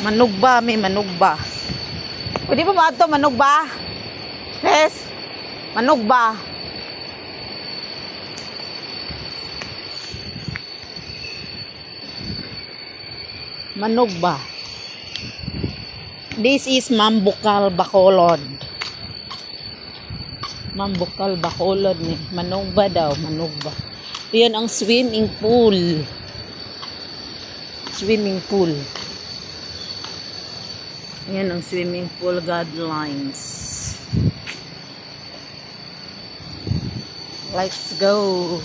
Manugba, may manugba. Pwede pa ba ito manugba? Yes. Manugba. Manugba. This is Mambukal, Bacolod. Mambukal, Bacolod ni. Manugba daw, manugba. Yan ang swimming pool. Swimming pool. Yan ang swimming pool guidelines. Let's go.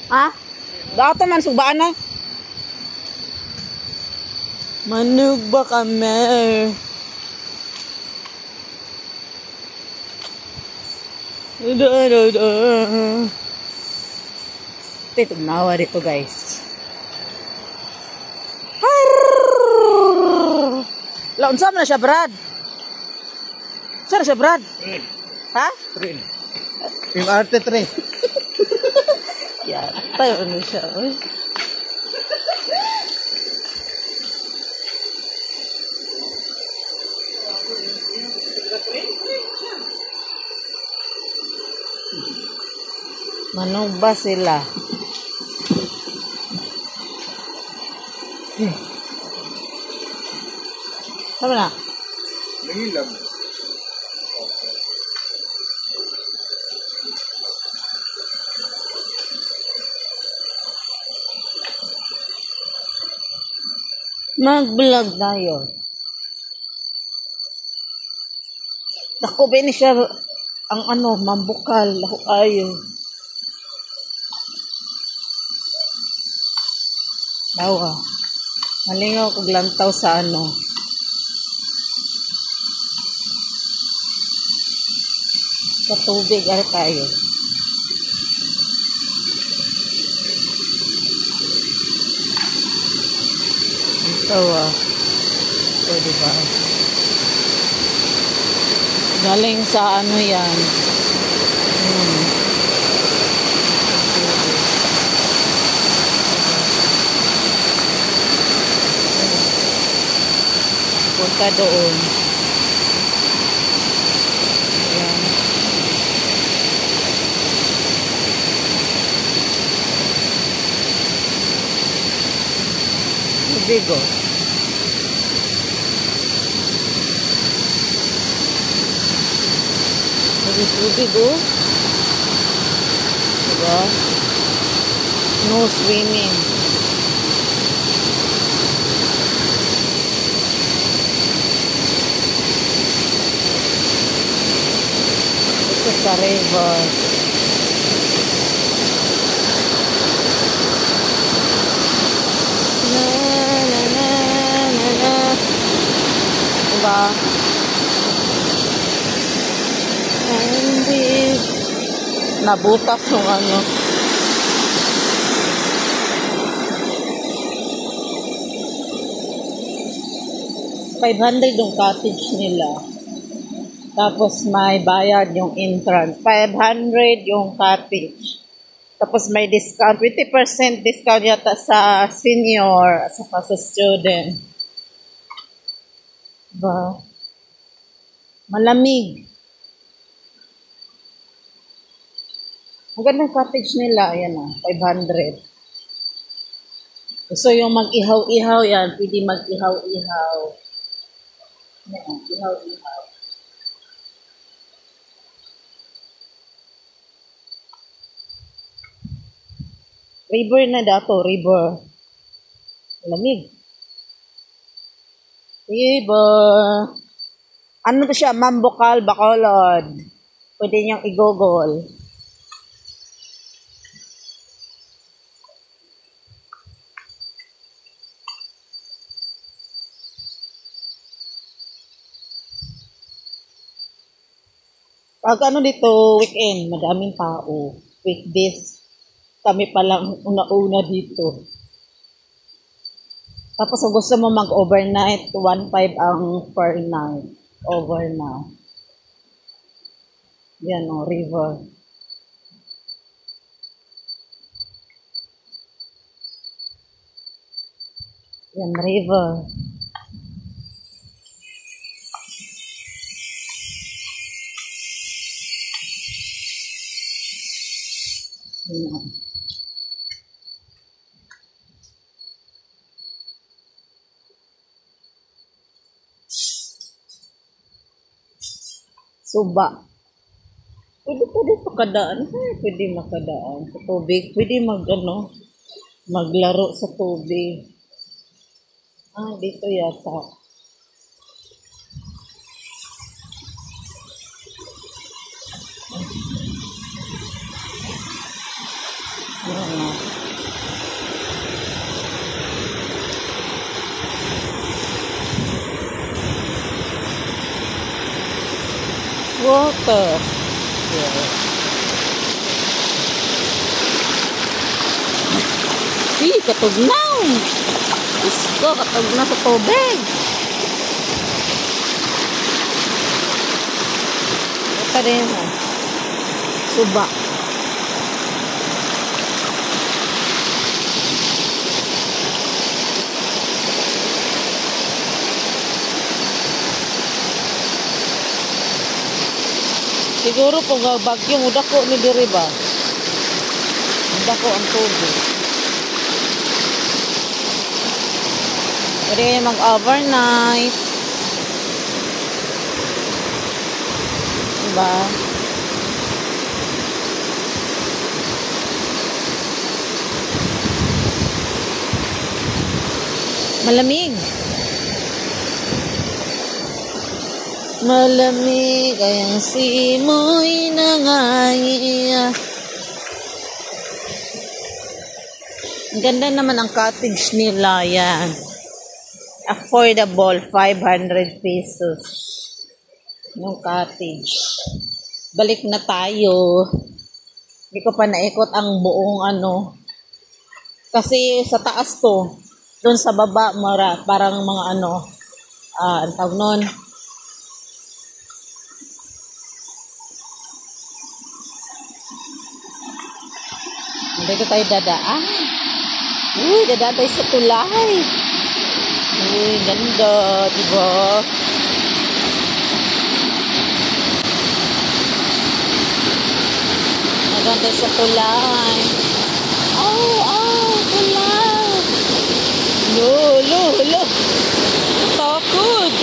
Ah? Dato man subaan na. Manugba kami. Ito nawa dito guys. Laon sa na siya Brad? Saan siya Brad? Train. Ha? Train. Yung arte train. Yan. Tayo na siya. Uy. Manugba sila. Tama na? Nangilam. Mag-vlog tayo. Dako ba ni siya ang mambukal. Dako ayo. Dawa. Malingaw kog lantaw sa sa tubig ari tayo. Ito so diba? Galing sa yan. Punta doon. Ayan. Tubig oh. Tubig oh. Diba? No swimming. Sa river. Na na na na na. Diba? Hindi nabutas yung $500 yung cottage nila. Tapos may bayad yung entrance. 500 yung cottage. Tapos may discount. 20% discount yata sa senior at sa student. Diba? Malamig. Ang gandang cottage nila. Ayan o. 500. So yung mag-ihaw-ihaw yan. Pwede mag-ihaw-ihaw. Ayan. Ihaw-ihaw. River na dato, river. Lamig. River. Ano to siya? Mambukal, Bacolod. Pwede niyang i-google. Pag dito, weekend, madaming tao. Weekdays. Kami palang una-una dito. Tapos kung gusto mo mag-overnight, 1.5 ang per night. Over na. Yan o, river. Yan, river. Yan. Suba. Pwede makadaan. Pwede makadaan sa tubig. Pwede maglaro sa tubig. Dito yata. Ayan. Water. Yeah. Katugnaw. Isko, katugnaw sa tubig. Ito rin. Suba. Siguro kung bagyo, muda ko ni diri ba? Muda ko ang tubig. Pwede kayo mag-overnight. Diba? Malamig. Malamig ang simoy ng hangin. Ang ganda naman ang cottage nila, yan. Affordable, 500 pesos. Yung cottage. Balik na tayo. Hindi ko pa naikot ang buong Kasi sa taas to, doon sa baba, parang mga ang tawag nun. Dito tayo dadaan. Dadaan tayo sa tulay. Ganda, diba? Dadaan tayo sa tulay. Tulay. Lo. Takot.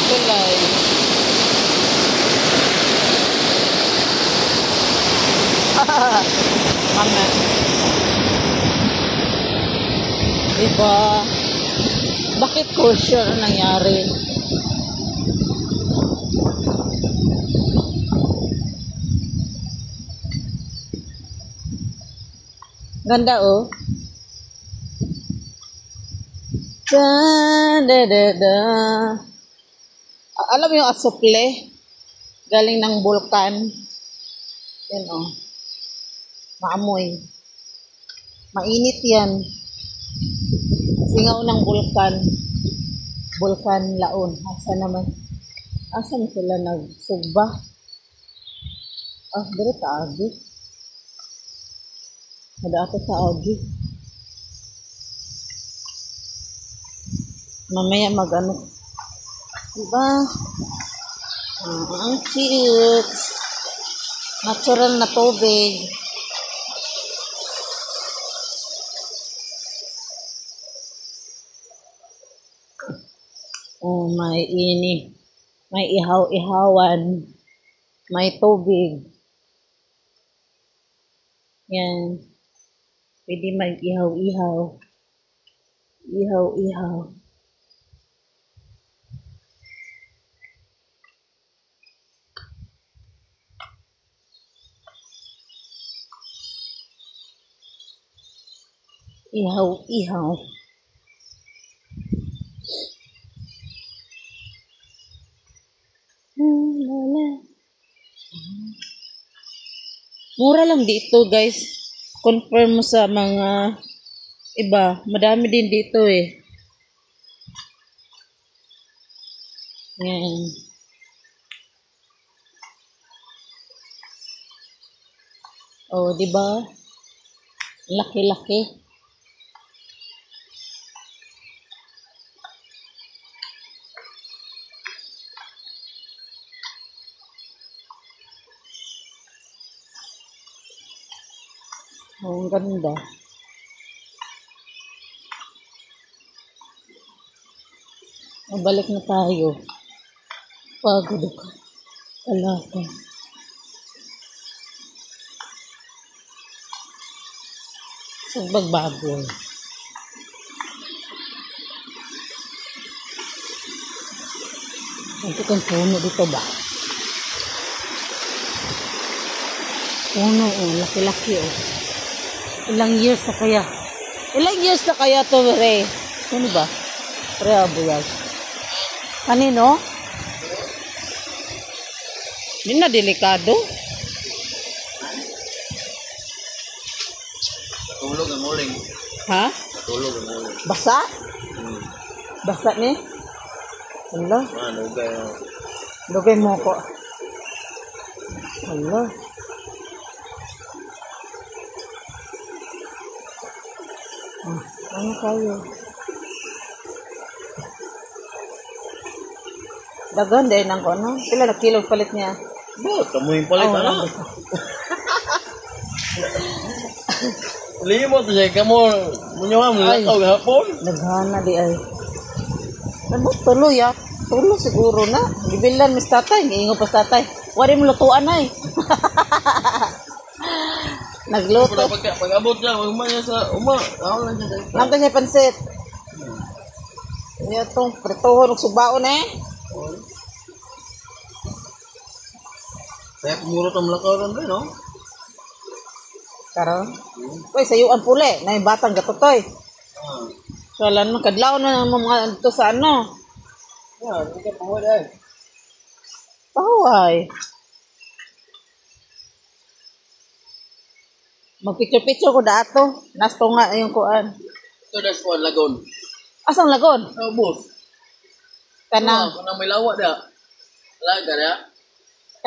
Tulay. Mama. Diba? Bakit ko sure nangyari? Ganda oh. Alam mo yung asuple? Galing ng bulkan. Yan o. Maamoy. Mainit yan. Singaw ng bulkan. Bulkan Laon. Asa na sila nagsugba? Dito taagi. Ada ako taagi. Mamaya diba? Ang cute. Natural na tubig. May ihaw-ihawan. May tubig. Yan. Pwede mag-ihaw-ihaw. Ihaw-ihaw. Ihaw-ihaw. Mura lang dito, guys. confirm mo sa mga iba. Madami din dito eh. Yan. Oh, di ba? Laki-laki. Oh, ang ganda. Mabalik na tayo. Pagod ako. Wala ka. Sagbagbaboy. Ito kung puno dito ba? Puno oh, laki-laki oh. Ilang years na kaya? Ilang years na kaya to, Re? Ano ba? Re, abuyag. Kanino? Hindi na delikado. Tulog ang uling. Ha? Tulog ang uling. Basa? Basa ni? Hala. Lugay. Lugay mo ko. Hala. Ano kayo? Dagan din ang kono. Pila na kilo palit niya? Kamu yung palit, ano? Limot siya, kamu munyawa mo lakaw hapon. Naghana di ay. Ano, tuloy ah. Tuloy siguro na. Bibilan mis tatay. Giingo pa tatay. Wari mo lutuan ay. Nagluto. Pag-abot niya, umaya sa ako lang siya. Nangka siya pansit. Itong pritohon ug subaon eh. Saya pumurot ang lakaw ron ba, no? Karon. Uy, sayuan puli. Na yung batang gatutoy. So, alam mo, kadlaw na ng mga ito sa ano. Hindi ka pahod ay. Paway. Magpicture-picture ko dato. Nasto nga yung kuan. Ito na sa lagon. Asang lagon? Sa bus. Kanang Kanang may lawa da. Laga da.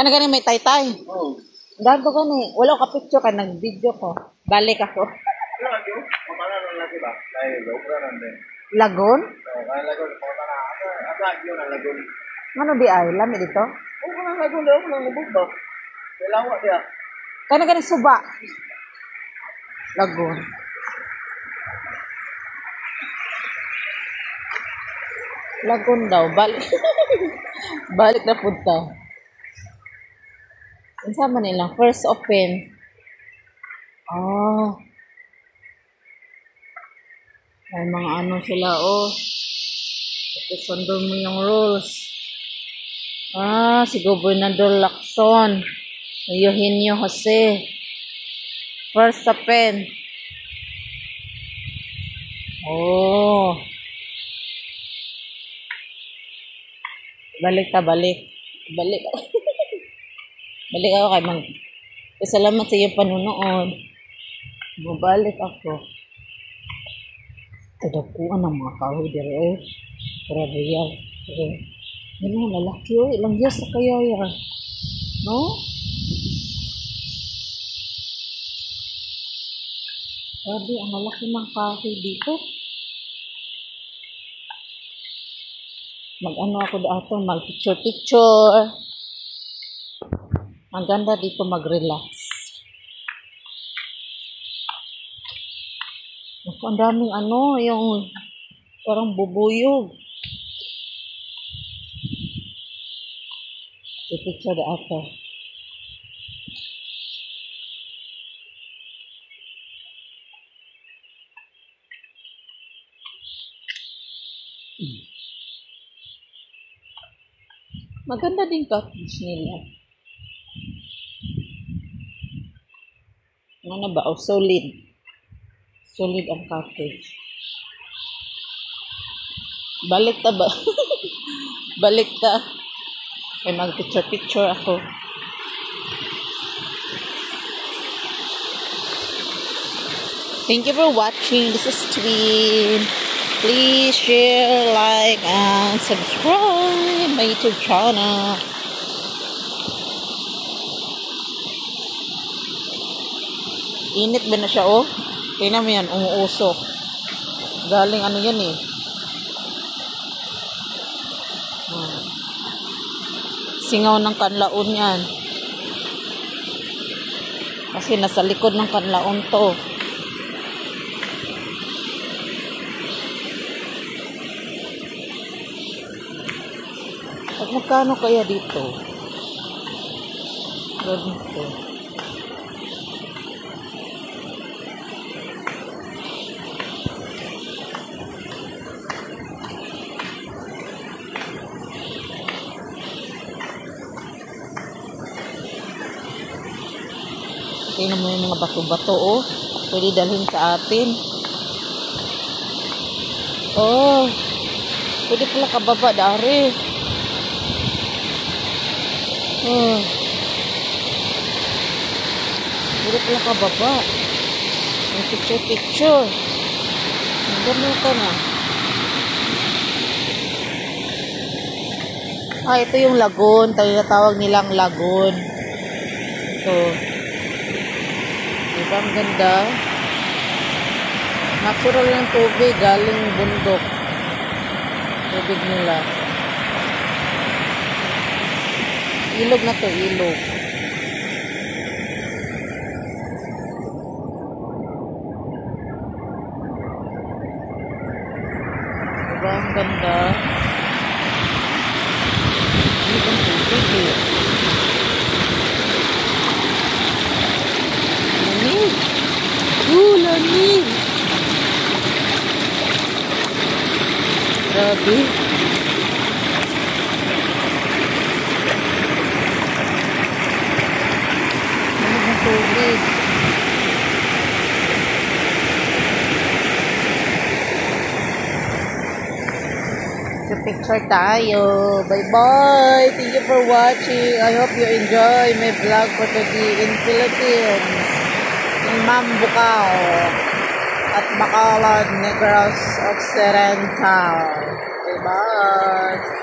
gani may taytay. Oo. Dato gani. Wala ka picture ka. Nag-video ko. Balik ako. Lago? Matala ng lagi ba? Ay, lobra nandun. Lagon? Kaya lagon, matala. Asa yun ang lagon. Ano di ay? Lami dito? Oo, kanang lagon daw. Kanang lubog ba? May lawa dia. Gani suba. Lagon. Lagon daw. Balik. Balik na punta. Ang sama nila. First open. May mga ano sila, oh. Ito, sundon mo yung rules. Si Gobernador Lacson. Eugenio Jose. First open. Balik. Balik ako kay Mang. Salamat sa iyong panunood. Bumalik ako. Tadapuan ang mga kahoy dire eh. Grabe yan. Yan ang lalaki oh. Ilang years na kaya yan. No? Grabe, ang lalaki ng kahoy dito. Mag-ano ako dato, mag-picture. Ang ganda dito mag-relax. Naku, ang daming ano, yung parang bubuyog. Picture dato. Maganda din cottage nila. Ano ba? Solid. Solid ang cottage. Balik ta ba? Balik ta. Ay mag-picture ako. Thank you for watching. This is Twin. Please share, like, and subscribe my YouTube channel. Init ba na siya, oh? Tingnan mo yan, umuusok. Galing ano yan eh. Singaw ng kanlaon yan. Kasi nasa likod ng kanlaon to. At magkano kaya dito? Ganito. Tingnan mo yung mga bato-bato, oh. Pwede dalhin sa atin. Oh. Pwede pala kababa, dari. Oh. Pwede pala kababa. May picture-picture. Gano'n ka na. Ah, ito yung lagoon. Tawag nilang lagoon. Ito. Diba ang ganda? Natural yung tubig, galing bundok. Tubig nila. Ilog na to, ilog. Diba ang ganda? Ilog ang tubig eh. Lamig. Grabe. Lamig ng tubig. So, picture tayo. Bye-bye. Thank you for watching. I hope you enjoy my vlog for today in Philippines. Mambukaw at Bacolod, Negros Occidental. Bye-bye.